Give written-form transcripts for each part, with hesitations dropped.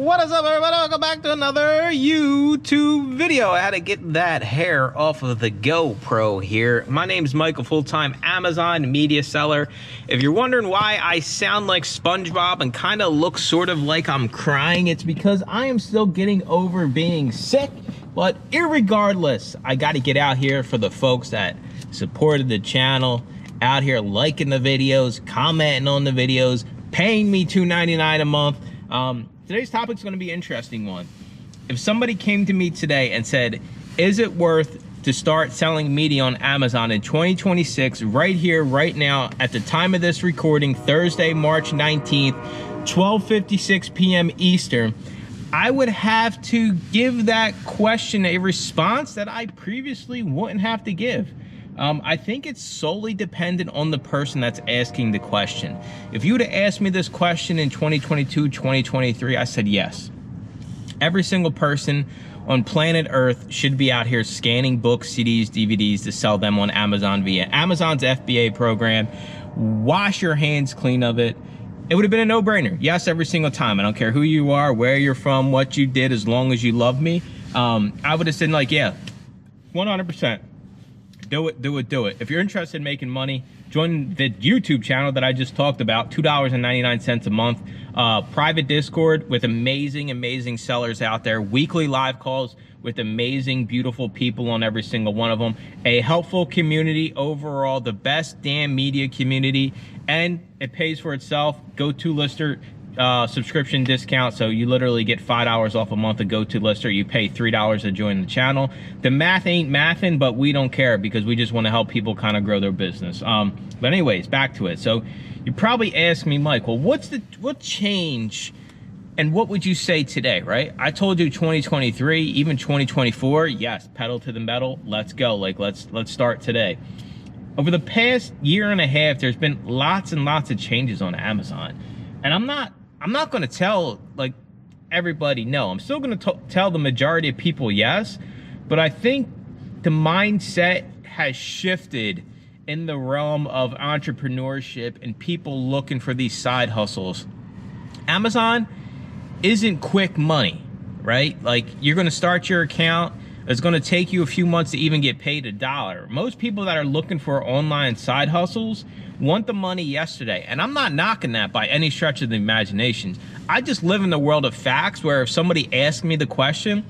What is up, everybody? Welcome back to another YouTube video. I had to get that hair off of the GoPro here. My name is Michael, full-time Amazon media seller. If you're wondering why I sound like SpongeBob and kind of look sort of like I'm crying, it's because I am still getting over being sick. But irregardless, I got to get out here for the folks that supported the channel, out here liking the videos, commenting on the videos, paying me $2.99 a month. Today's topic is going to be an interesting one. If somebody came to me today and said, is it worth to start selling media on Amazon in 2026, right here, right now, at the time of this recording, Thursday, March 19th, 12:56 p.m. Eastern, I would have to give that question a response that I previously wouldn't have to give. I think it's solely dependent on the person that's asking the question. If you would have asked me this question in 2022, 2023, I said yes. Every single person on planet Earth should be out here scanning books, CDs, DVDs to sell them on Amazon via Amazon's FBA program. Wash your hands clean of it. It would have been a no-brainer. Yes, every single time. I don't care who you are, where you're from, what you did, as long as you love me. I would have said like, yeah, 100%. Do it, do it, do it. If you're interested in making money, join the YouTube channel that I just talked about, $2.99 a month. Private Discord with amazing sellers out there. Weekly live calls with amazing, beautiful people on every single one of them. A helpful community overall, the best damn media community, and it pays for itself. Go-to-lister subscription discount, so you literally get $5 off a month of go-to-lister. You pay $3 to join the channel. The math ain't mathin', but we don't care because we just want to help people kind of grow their business. But anyways, back to it. So you probably ask me, Mike, well, what change and what would you say today, right? I told you 2023, even 2024, yes, pedal to the metal, let's go. Like, let's start today. Over the past year and a half, there's been lots and lots of changes on Amazon. And I'm not going to tell like everybody no. I'm still going to tell the majority of people yes, but I think the mindset has shifted in the realm of entrepreneurship and people looking for these side hustles. Amazon isn't quick money, right? Like, you're going to start your account. It's going to take you a few months to even get paid $1. Most people that are looking for online side hustles want the money yesterday. And I'm not knocking that by any stretch of the imagination. I just live in the world of facts where if somebody asks me the question,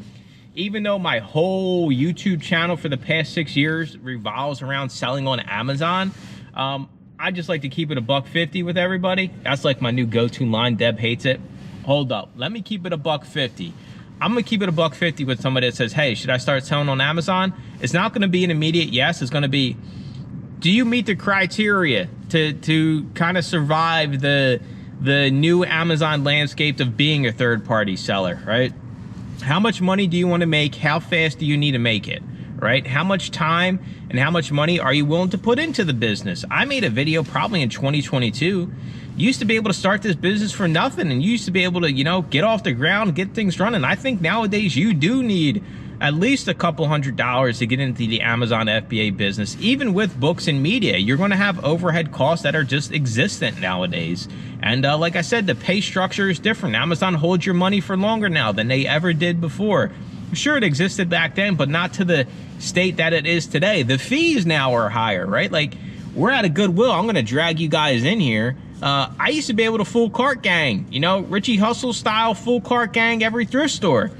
even though my whole YouTube channel for the past 6 years revolves around selling on Amazon, I just like to keep it $1.50 with everybody. That's like my new go-to line. Deb hates it. Hold up. Let me keep it $1.50. I'm gonna keep it $1.50 with somebody that says, hey, should I start selling on Amazon? It's not gonna be an immediate yes. It's gonna be, do you meet the criteria to kind of survive the new Amazon landscape of being a third-party seller, right? How much money do you want to make? How fast do you need to make it, right? How much time and how much money are you willing to put into the business? I made a video probably in 2022. You used to be able to start this business for nothing, and you used to be able to, you know, get off the ground, get things running. I think nowadays you do need at least a couple $100s to get into the Amazon FBA business. Even with books and media, you're going to have overhead costs that are just existent nowadays. And like I said, the pay structure is different. Amazon holds your money for longer now than they ever did before. Sure, it existed back then, but not to the state that it is today. The fees now are higher, right? Like, we're at a Goodwill. I'm going to drag you guys in here. I used to be able to full cart gang, you know, Richie Hustle style full cart gang every thrift store.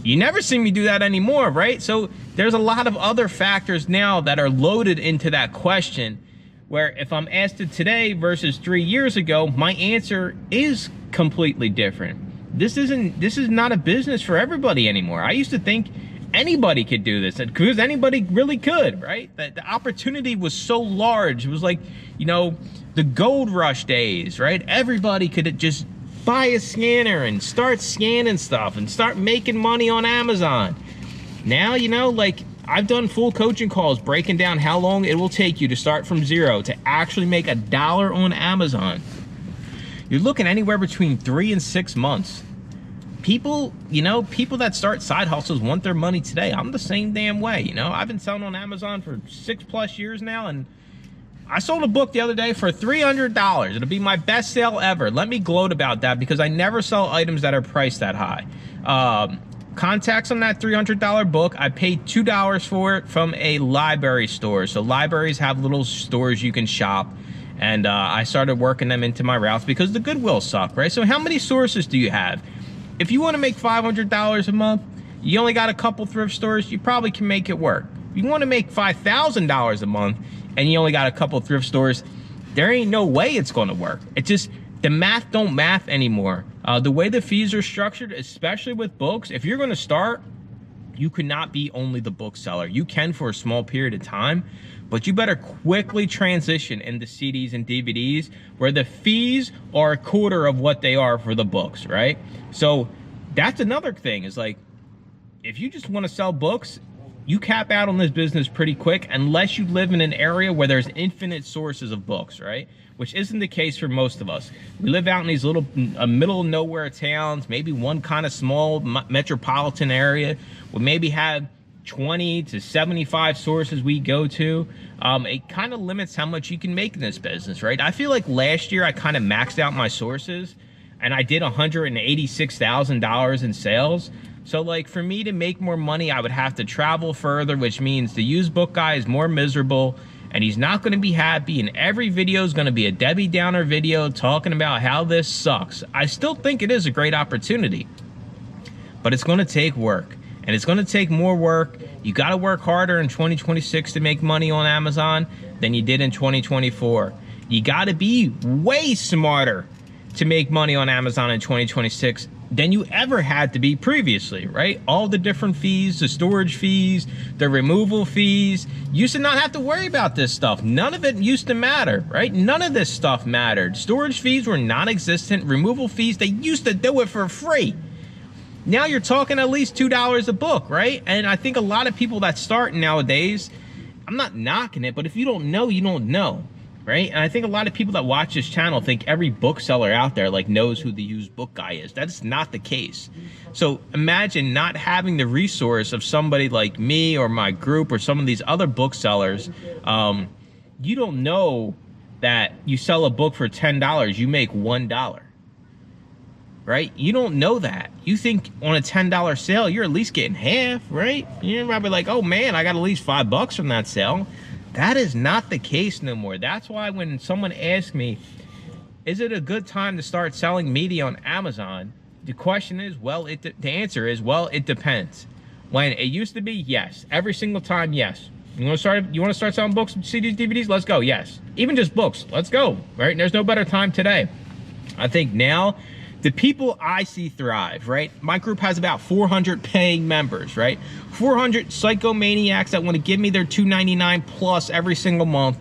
You never see me do that anymore, right? So there's a lot of other factors now that are loaded into that question, where if I'm asked it today versus 3 years ago, my answer is completely different. This is not a business for everybody anymore. I used to think anybody could do this, because anybody really could, right? That the opportunity was so large. It was like, you know, the gold rush days, right? Everybody could just buy a scanner and start scanning stuff and start making money on Amazon. Now, you know, like, I've done full coaching calls breaking down how long it will take you to start from zero to actually make $1 on Amazon. You're looking anywhere between 3 and 6 months. People, you know, people that start side hustles want their money today. I'm the same damn way, you know. I've been selling on Amazon for 6+ years now, and I sold a book the other day for $300. It'll be my best sale ever. Let me gloat about that because I never sell items that are priced that high. Contacts on that $300 book, I paid $2 for it from a library store. So libraries have little stores you can shop. And I started working them into my routes because the Goodwill suck, right? So how many sources do you have? If you want to make $500 a month, you only got a couple thrift stores, you probably can make it work. If you want to make $5,000 a month and you only got a couple thrift stores, there ain't no way it's going to work. It just, the math don't math anymore. The way the fees are structured, especially with books, if you're going to start, you cannot be only the bookseller. You can for a small period of time, but you better quickly transition into CDs and DVDs where the fees are a quarter of what they are for the books, right? So that's another thing is like, if you just want to sell books, you cap out on this business pretty quick unless you live in an area where there's infinite sources of books, right? Which isn't the case for most of us. We live out in these little middle of nowhere towns, maybe one kind of small metropolitan area. We maybe have 20 to 75 sources we go to. It kind of limits how much you can make in this business, right? I feel like last year I kind of maxed out my sources and I did $186,000 in sales. So like for me to make more money, I would have to travel further, which means the used book guy is more miserable and he's not going to be happy. And every video is going to be a Debbie Downer video talking about how this sucks. I still think it is a great opportunity, but it's going to take work and it's going to take more work. You got to work harder in 2026 to make money on Amazon than you did in 2024. You got to be way smarter to make money on Amazon in 2026 than you ever had to be previously, right? All the different fees, the storage fees, the removal fees. You used to not have to worry about this stuff. None of it used to matter, right? None of this stuff mattered. Storage fees were non-existent. Removal fees, they used to do it for free. Now you're talking at least $2 a book, right? And I think a lot of people that start nowadays, I'm not knocking it, but if you don't know, you don't know. Right? And I think a lot of people that watch this channel think every bookseller out there like knows who the used book guy is. That's not the case. So imagine not having the resource of somebody like me or my group or some of these other booksellers. You don't know that you sell a book for $10, you make $1. Right? You don't know that. You think on a $10 sale, you're at least getting half, right? You're probably like, oh man, I got at least $5 from that sale. That is not the case no more. That's why when someone asks me, is it a good time to start selling media on Amazon? The question is, well, the answer is, well, it depends. When it used to be, yes. Every single time, yes. You want to start selling books, CDs, DVDs? Let's go, yes. Even just books, let's go, right? And there's no better time today. I think now, the people I see thrive, right? My group has about 400 paying members, right? 400 psychomaniacs that want to give me their $2.99 plus every single month.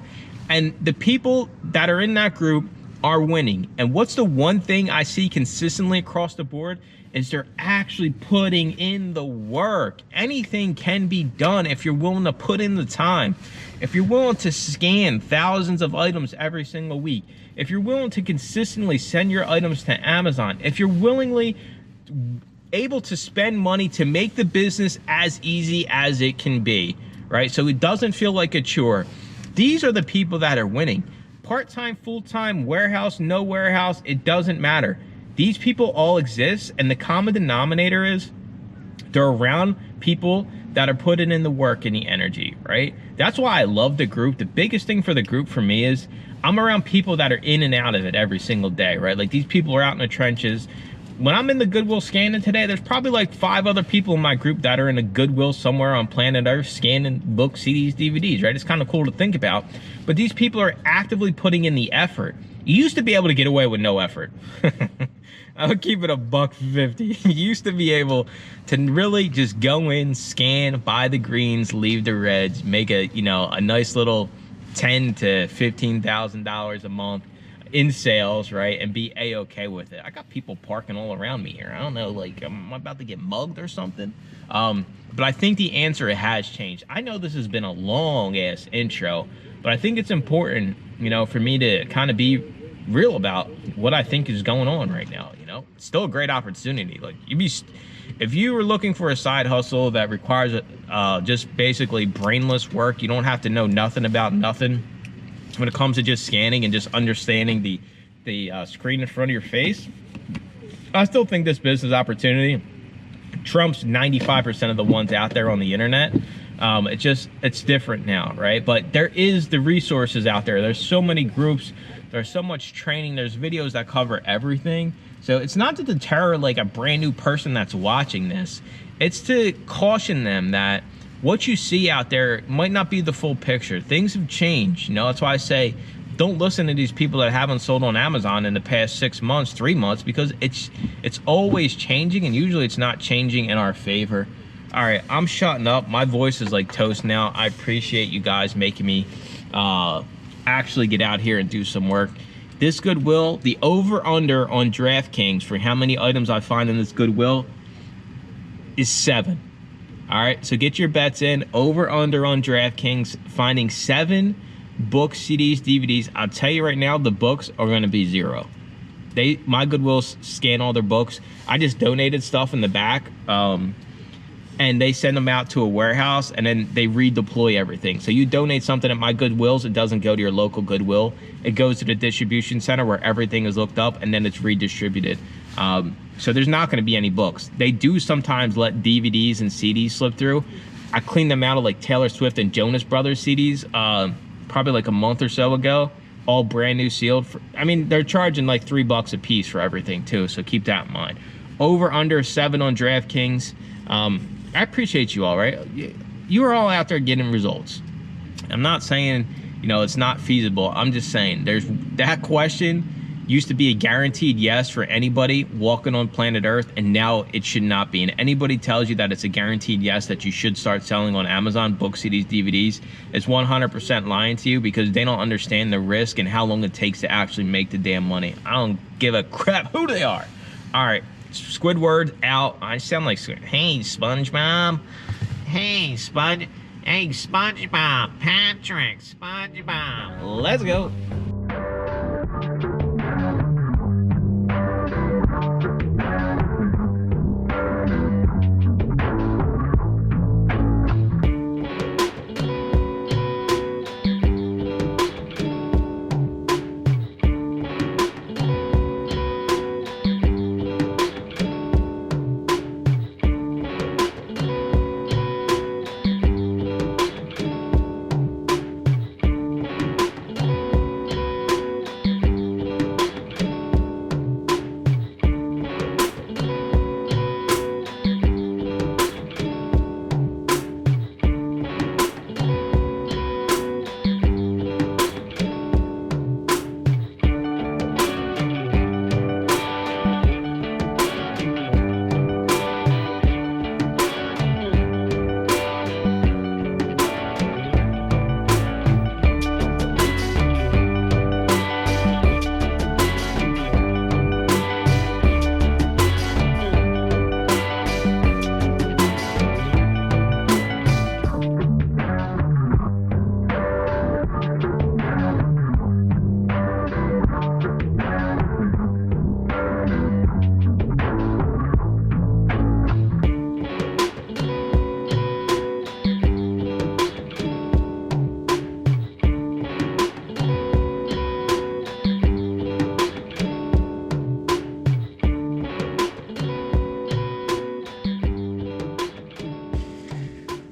And the people that are in that group are winning. And what's the one thing I see consistently across the board is they're actually putting in the work. Anything can be done if you're willing to put in the time. If you're willing to scan thousands of items every single week, if you're willing to consistently send your items to Amazon, if you're willingly able to spend money to make the business as easy as it can be, right? So it doesn't feel like a chore. These are the people that are winning. Part-time, full-time, warehouse, no warehouse, it doesn't matter. These people all exist, and the common denominator is they're around people that are putting in the work and the energy, right? That's why I love the group. The biggest thing for the group for me is I'm around people that are in and out of it every single day, right? Like these people are out in the trenches. When I'm in the Goodwill scanning today, there's probably like 5 other people in my group that are in a Goodwill somewhere on planet Earth scanning books, CDs, DVDs, right? It's kind of cool to think about. But these people are actively putting in the effort. You used to be able to get away with no effort. I would keep it $1.50. You used to be able to really just go in, scan, buy the greens, leave the reds, make a, you know, a nice little $10,000 to $15,000 a month in sales, right, and be a-okay with it. I got people parking all around me here. I don't know, like, am I about to get mugged or something? But I think the answer has changed. I know this has been a long-ass intro, but I think it's important, you know, for me to kind of be real about what I think is going on right now. You know, it's still a great opportunity. Like, if you were looking for a side hustle that requires just basically brainless work, you don't have to know nothing about nothing, when it comes to just scanning and just understanding the screen in front of your face. I still think this business opportunity trumps 95% of the ones out there on the internet. It's different now, right? But there is the resources out there. There's so many groups, there's so much training, there's videos that cover everything. So it's not to deter like a brand new person that's watching this. It's to caution them that what you see out there might not be the full picture. Things have changed, you know. That's why I say don't listen to these people that haven't sold on Amazon in the past 6 months, 3 months, because it's always changing, and usually it's not changing in our favor. All right, I'm shutting up. My voice is like toast now. I appreciate you guys making me actually get out here and do some work. This Goodwill, the over-under on DraftKings for how many items I find in this Goodwill is 7. All right, so get your bets in. Over-under on DraftKings, finding 7 books, CDs, DVDs. I'll tell you right now, the books are going to be 0. My Goodwill scan all their books. I just donated stuff in the back, and they send them out to a warehouse, and then they redeploy everything. So you donate something at my Goodwills, it doesn't go to your local Goodwill. It goes to the distribution center where everything is looked up, and then it's redistributed. So there's not going to be any books. They do sometimes let DVDs and CDs slip through. I cleaned them out of like Taylor Swift and Jonas Brothers CDs probably like a month or so ago. All brand new, sealed. I mean, they're charging like $3 a piece for everything too, so keep that in mind. Over under 7 on DraftKings. I appreciate you all, right? You are all out there getting results. I'm not saying, you know, it's not feasible. I'm just saying there's that question used to be a guaranteed yes for anybody walking on planet Earth, and now it should not be. And anybody tells you that it's a guaranteed yes that you should start selling on Amazon, books, CDs, DVDs, it's 100% lying to you, because they don't understand the risk and how long it takes to actually make the damn money. I don't give a crap who they are. All right, Squidward out. I sound like, hey, SpongeBob. Hey, SpongeBob, Patrick, SpongeBob. Let's go.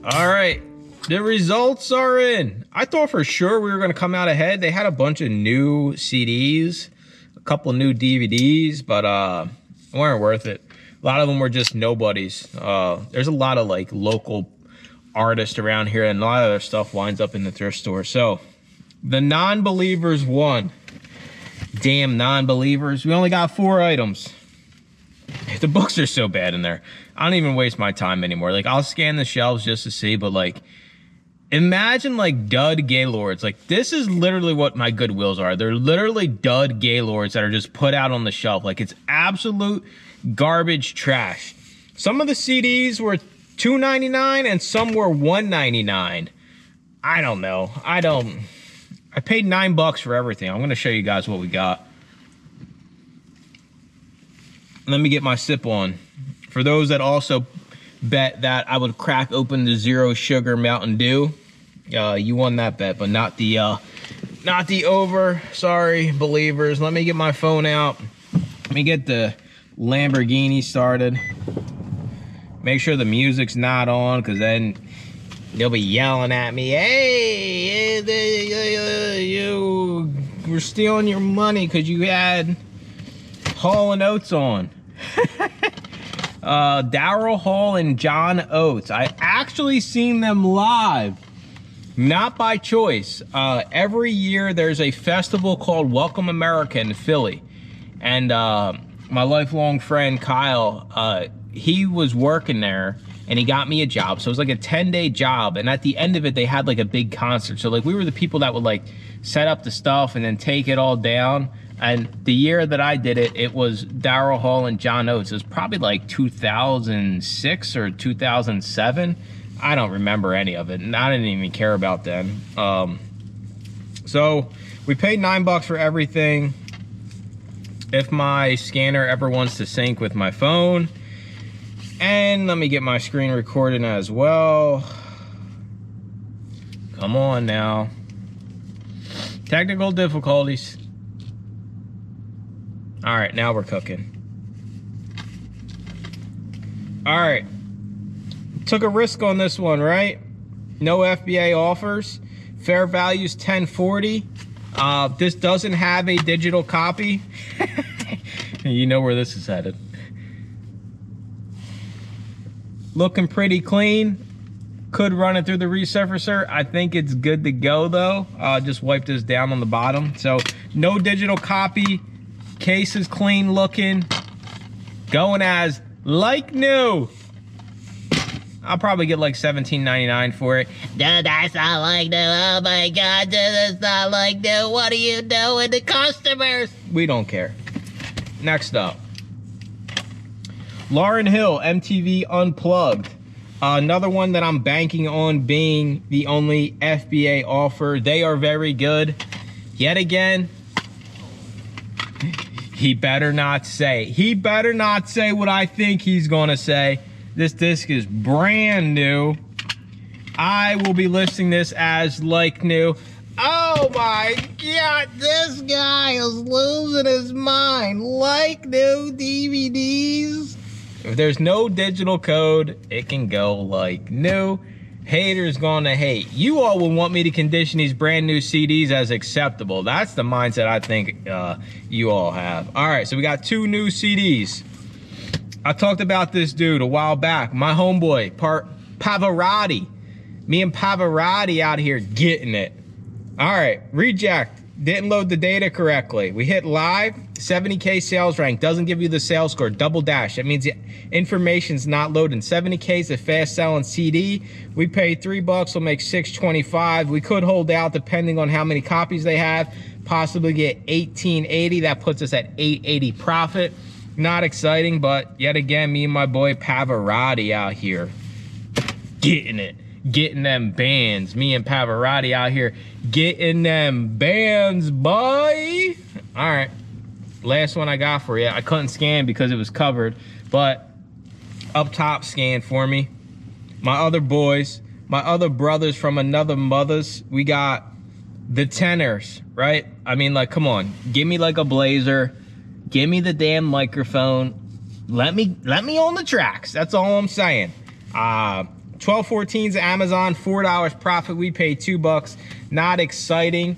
All right, the results are in. I thought for sure we were going to come out ahead. They had a bunch of new CDs, a couple of new DVDs, but they weren't worth it. A lot of them were just nobodies. There's a lot of like local artists around here, and a lot of their stuff winds up in the thrift store. So the non-believers won. Damn non-believers. We only got 4 items. The books are so bad in there. I don't even waste my time anymore. Like, I'll scan the shelves just to see, but like, imagine like dud Gaylords. Like, this is literally what my Goodwills are. They're literally dud Gaylords that are just put out on the shelf. Like, it's absolute garbage trash. Some of the CDs were $2.99 and some were $1.99. I don't know. I paid $9 for everything. I'm gonna show you guys what we got. Let me get my sip on. For those that also bet that I would crack open the 0 sugar Mountain Dew, you won that bet, but not the not the over, sorry, believers. Let me get my phone out. Let me get the Lamborghini started. Make sure the music's not on, because then they'll be yelling at me, hey, you were stealing your money because you had Hall & Oates on. Daryl Hall and John Oates. I actually seen them live, not by choice. Every year there's a festival called Welcome America in Philly. And my lifelong friend Kyle, he was working there and he got me a job. So it was like a 10-day job. And at the end of it, they had like a big concert. So like we were the people that would like set up the stuff and then take it all down. And the year that I did it, it was Daryl Hall and John Oates. It was probably like 2006 or 2007. I don't remember any of it, and I didn't even care about then. So we paid $9 for everything. If my scanner ever wants to sync with my phone, and let me get my screen recording as well. Come on now. Technical difficulties. All right, now we're cooking. All right, took a risk on this one, right? No FBA offers. Fair value's 1040. This doesn't have a digital copy. You know where this is headed. Looking pretty clean. Could run it through the resurfacer. I think it's good to go though. Just wipe this down on the bottom. So no digital copy. Case is clean looking, going as like new. I'll probably get like $17.99 for it. Dude, that's not like new. Oh my God, dude, that's not like new. What are you doing to customers? We don't care. Next up, Lauryn Hill, MTV Unplugged. Another one that I'm banking on being the only FBA offer. They are very good. Yet again, he better not say what I think he's gonna say. This disc is brand new. I will be listing this as like new. Oh my God, this guy is losing his mind. Like new DVDs. If there's no digital code, it can go like new. Haters gonna hate. You all will want me to condition these brand new CDs as acceptable. That's the mindset I think you all have. All right, so we got 2 new CDs. I talked about this dude a while back. My homeboy, Pavarotti. Me and Pavarotti out here getting it. All right, reject. Didn't load the data correctly. We hit live, 70K sales rank, doesn't give you the sales score, double dash. That means the information's not loading. 70K is a fast selling CD. We paid $3, we'll make $6.25. We could hold out depending on how many copies they have, possibly get $18.80. That puts us at $8.80 profit. Not exciting, but yet again, me and my boy Pavarotti out here getting it. Getting them bands. Me and Pavarotti out here getting them bands, boy. All right, last one I got for you. I couldn't scan because it was covered, but up top scan for me. My other boys, my other brothers from another mothers, we got the tenors, right? I mean, like, come on, give me like a blazer, give me the damn microphone, let me on the tracks. That's all I'm saying. 1214's Amazon, $4 profit. We paid $2. Not exciting.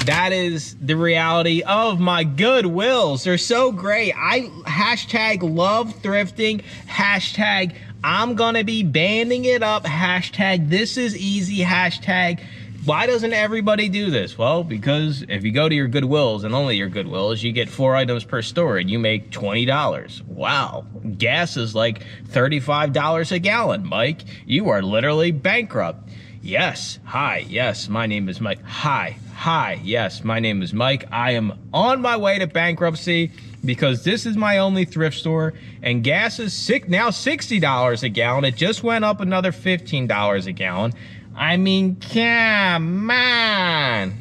That is the reality of my Goodwills. They're so great. I hashtag love thrifting. Hashtag I'm gonna be banding it up. Hashtag this is easy. Hashtag why doesn't everybody do this? Well, because if you go to your Goodwills and only your Goodwills, you get 4 items per store and you make $20. Wow. Gas is like $35 a gallon, Mike. You are literally bankrupt. Yes. Hi. Yes, my name is Mike. Hi. Hi. Yes, my name is Mike. I am on my way to bankruptcy because this is my only thrift store and gas is now $60 a gallon. It just went up another $15 a gallon. I mean, come on.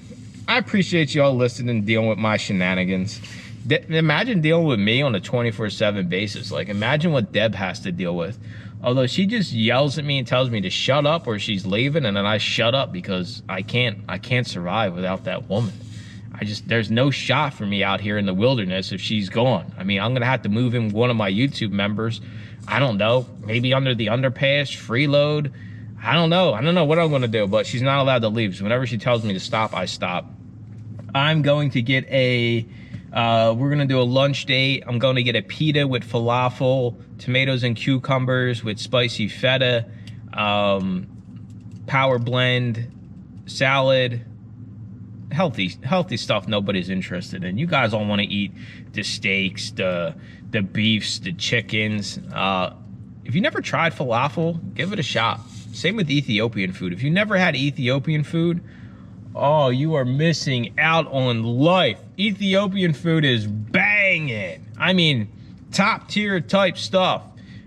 I appreciate y'all listening and dealing with my shenanigans. Imagine dealing with me on a 24/7 basis. Like, imagine what Deb has to deal with. Although she just yells at me and tells me to shut up or she's leaving, and then I shut up because I can't survive without that woman. There's no shot for me out here in the wilderness if she's gone. I mean, I'm gonna have to move in one of my YouTube members. I don't know, maybe under the underpass, freeload. I don't know what I'm gonna do, but she's not allowed to leave. So whenever she tells me to stop, I stop. I'm going to get we're gonna do a lunch date. I'm going to get a pita with falafel, tomatoes and cucumbers with spicy feta, power blend, salad, healthy stuff nobody's interested in. You guys all want to eat the steaks, the beefs, the chickens. If you never tried falafel, give it a shot. Same with Ethiopian food. If you never had Ethiopian food, oh, you are missing out on life. Ethiopian food is banging. I mean, top tier type stuff.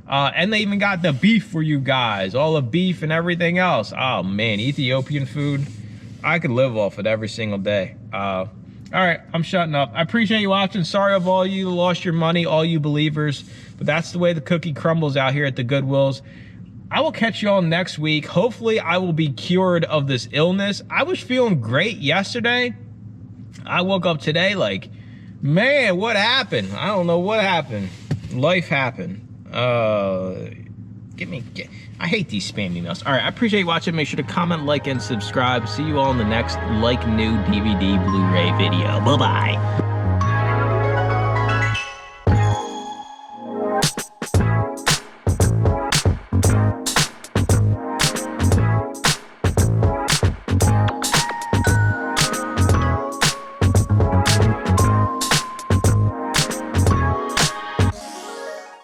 And they even got the beef for you guys, all the beef and everything else. Oh man, Ethiopian food, I could live off it every single day. All right, I'm shutting up. I appreciate you watching. Sorry of all you lost your money, all you believers, but that's the way the cookie crumbles out here at the Goodwills. I will catch you all next week. Hopefully I will be cured of this illness. I was feeling great yesterday. I woke up today like, man, what happened? I don't know what happened. Life happened. I hate these spam emails. All right, I appreciate you watching. Make sure to comment, like, and subscribe. See you all in the next like new DVD Blu-ray video. Bye-bye.